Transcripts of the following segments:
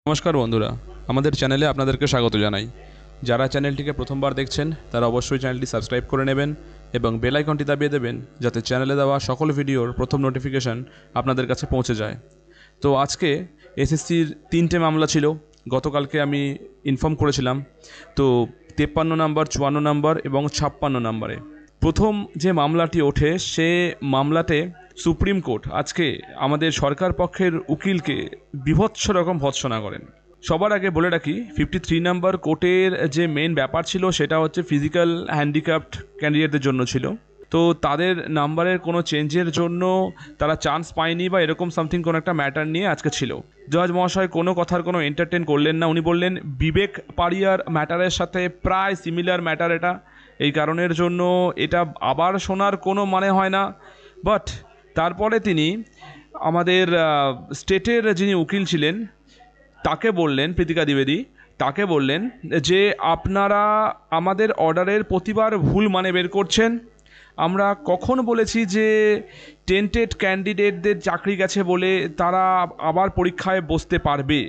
নমস্কার বন্ধুরা, আমাদের চ্যানেলে আপনাদেরকে স্বাগত জানাই। যারা চ্যানেলটিকে প্রথমবার দেখছেন তারা অবশ্যই চ্যানেলটি সাবস্ক্রাইব করে নেবেন এবং বেল আইকনটি দাবিয়ে দেবেন যাতে চ্যানেলে দেওয়া সকল ভিডিওর প্রথম নোটিফিকেশন আপনাদের কাছে পৌঁছে যায়। তো আজকে এসএসসির 3টে মামলা ছিল, গতকালকে আমি ইনফর্ম করেছিলাম। তো 53 নম্বর, 54 নম্বর এবং 56 নম্বরে প্রথম যে মামলাটি ওঠে সে মামলাতে সুপ্রিম কোর্ট আজকে আমাদের সরকার পক্ষের উকিলকে বিভৎস রকম ভৎসনা করেন। সবার আগে বলে রাখি, 53 নম্বর কোর্টের যে মেন ব্যাপার ছিল সেটা হচ্ছে ফিজিক্যাল হ্যান্ডিক্যাপড ক্যান্ডিডেটদের জন্য ছিল। তো তাদের নাম্বারের কোনো চেঞ্জের জন্য তারা চান্স পায়নি বা এরকম সামথিং কোনো একটা ম্যাটার নিয়ে আজকে ছিল। জজ মহাশয় কোনো কথার কোনো এন্টারটেন করলেন না। উনি বললেন বিবেক পাড়িয়ার ম্যাটারের সাথে প্রায় সিমিলার ম্যাটার এটা, এই কারণের জন্য এটা আবার শোনার কোনো মানে হয় না। বাট তারপরে তিনি আমাদের স্টেটের যিনি উকিল ছিলেন তাকে বললেন, প্রীতিকা দ্বিবেদী, তাকে বললেন যে আপনারা আমাদের অর্ডারের প্রতিবার ভুল মানে বের করছেন। আমরা কখন বলেছি যে টেন্টেড ক্যান্ডিডেটদের চাকরি গেছে বলে তারা আবার পরীক্ষায় বসতে পারবে?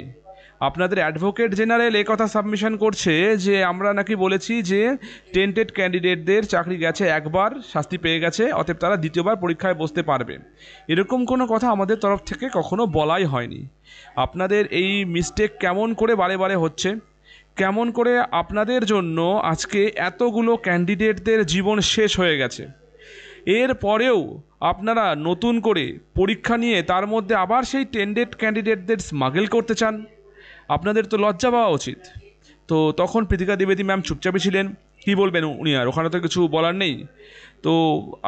আপনাদের অ্যাডভোকেট জেনারেল কথা সাবমিশন করছে যে আমরা নাকি বলেছি যে টেন্টেড ক্যান্ডিডেটদের চাকরি গেছে, একবার শাস্তি পেয়ে গেছে, অতএব তারা দ্বিতীয়বার পরীক্ষায় বসতে পারবে। এরকম কোনো কথা আমাদের তরফ থেকে কখনো বলাই হয়নি। আপনাদের এই মিস্টেক কেমন করে বারে বারে হচ্ছে? কেমন করে আপনাদের জন্য আজকে এতগুলো ক্যান্ডিডেটদের জীবন শেষ হয়ে গেছে, এর পরেও আপনারা নতুন করে পরীক্ষা নিয়ে তার মধ্যে আবার সেই টেন্টেড ক্যান্ডিডেটদের স্মাগল করতে চান? আপনাদের তো লজ্জা পাওয়া উচিত। তো তখন প্রীতিকা দ্বিবেদী ম্যাম চুপচাপই ছিলেন। কী বলবেন উনি, আর ওখানে তো কিছু বলার নেই। তো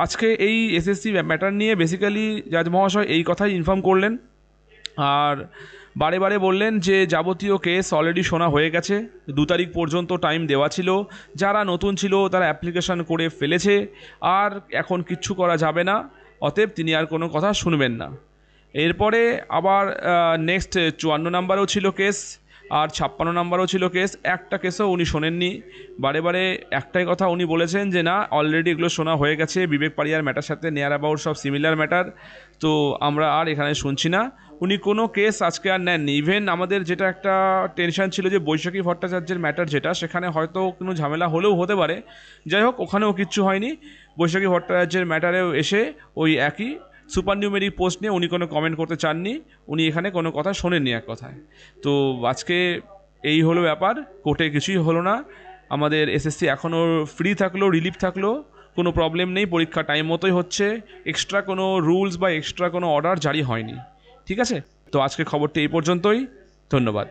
আজকে এই এসএসসি ম্যাটার নিয়ে বেসিক্যালি জাজ মহাশয় এই কথাই ইনফর্ম করলেন, আর বারে বারে বললেন যে যাবতীয় কেস অলরেডি শোনা হয়ে গেছে, 2 তারিখ পর্যন্ত টাইম দেওয়া ছিল, যারা নতুন ছিল তারা অ্যাপ্লিকেশান করে ফেলেছে, আর এখন কিচ্ছু করা যাবে না, অতএব তিনি আর কোনো কথা শুনবেন না। এরপরে আবার নেক্সট 54 নম্বরেও ছিল কেস, আর 56 নম্বরেও ছিল কেস। একটা কেসও উনি শোনেননি। বারে বারে একটাই কথা উনি বলেছেন যে না, অলরেডি এগুলো শোনা হয়ে গেছে, বিবেক পাড়িয়ার ম্যাটার সাথে নিয়ার অ্যাবাউট সব সিমিলার ম্যাটার, তো আমরা আর এখানে শুনছি না। উনি কোনো কেস আজকে আর নেননি। ইভেন আমাদের যেটা একটা টেনশন ছিল যে বৈশাখী ভট্টাচার্যের ম্যাটার যেটা, সেখানে হয়তো কোনো ঝামেলা হলেও হতে পারে, যাই হোক ওখানেও কিচ্ছু হয়নি। বৈশাখী ভট্টাচার্যের ম্যাটারেও এসে ওই একই সুপার নিউমেরিক পোস্ট নিয়ে উনি কোনো কমেন্ট করতে চাননি, উনি এখানে কোনো কথা শোনেননি এক কথায়। তো আজকে এই হলো ব্যাপার, কোর্টে কিছুই হলো না। আমাদের এসএসসি এখনও ফ্রি থাকলো, রিলিফ থাকলো, কোনো প্রবলেম নেই, পরীক্ষা টাইম মতোই হচ্ছে, এক্সট্রা কোনো রুলস বা এক্সট্রা কোনো অর্ডার জারি হয়নি। ঠিক আছে, তো আজকে খবরটি এই পর্যন্তই। ধন্যবাদ।